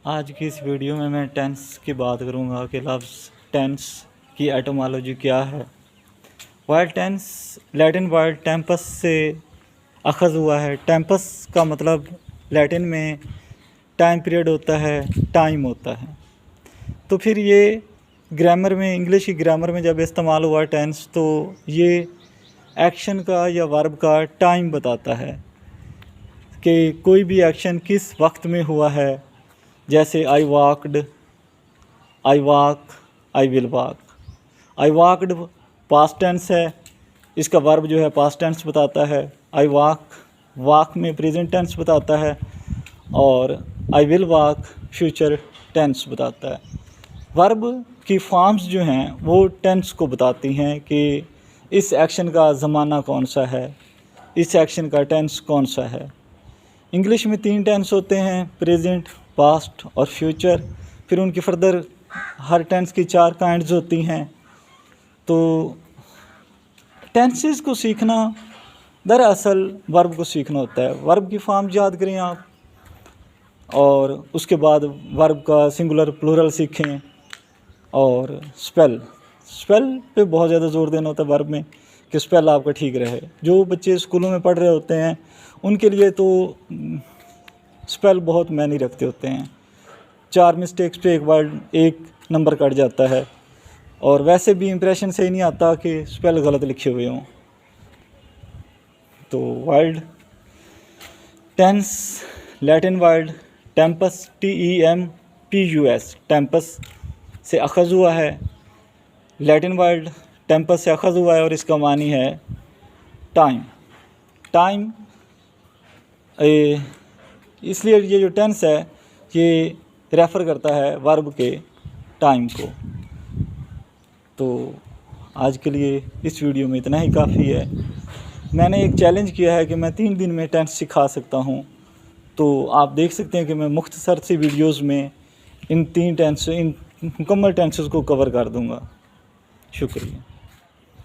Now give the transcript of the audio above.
आज की इस वीडियो में मैं टेंस की बात करूंगा कि लफ्ज़ टेंस की एटोमोलॉजी क्या है। Word tense Latin word tempus से अखज़ हुआ है। टेम्पस का मतलब लैटिन में टाइम पीरियड होता है, टाइम होता है। तो फिर ये ग्रामर में, इंग्लिश की ग्रामर में जब इस्तेमाल हुआ टेंस, तो ये एक्शन का या वर्ब का टाइम बताता है कि कोई भी एक्शन किस वक्त में हुआ है। जैसे I walked, I walk, I will walk. I walked past tense है, इसका वर्ब जो है पास्ट टेंस बताता है। आई वॉक, वॉक में प्रेजेंट टेंस बताता है, और I will walk future tense बताता है। वर्ब की फॉर्म्स जो हैं वो टेंस को बताती हैं कि इस एक्शन का ज़माना कौन सा है, इस एक्शन का टेंस कौन सा है। इंग्लिश में 3 टेंस होते हैं, प्रेजेंट, पास्ट और फ्यूचर। फिर उनकी फर्दर हर टेंस की 4 काइंड्स होती हैं। तो टेंसेस को सीखना दरअसल वर्ब को सीखना होता है। वर्ब की फॉर्म याद करें आप, और उसके बाद वर्ब का सिंगुलर प्लूरल सीखें, और स्पेल पे बहुत ज़्यादा जोर देना होता है वर्ब में कि स्पेल आपका ठीक रहे। जो बच्चे स्कूलों में पढ़ रहे होते हैं उनके लिए तो स्पेल बहुत मायने रखते होते हैं। 4 मिस्टेक्स पे एक वर्ड 1 नंबर कट जाता है, और वैसे भी इम्प्रेशन से ही नहीं आता कि स्पेल गलत लिखे हुए हों। तो word tense Latin word tempus, TEMPUS, tempus से अखज़ हुआ है। लैटिन वर्ड टेम्पस से अखज़ हुआ है और इसका मानी है टाइम। टाइम इसलिए ये जो टेंस है ये रेफ़र करता है वर्ब के टाइम को। तो आज के लिए इस वीडियो में इतना ही काफ़ी है। मैंने एक चैलेंज किया है कि मैं 3 दिन में टेंस सिखा सकता हूँ। तो आप देख सकते हैं कि मैं मुख्तसर सी वीडियोज़ में इन मुकम्मल टेंसेस को कवर कर दूँगा। शुक्रिया।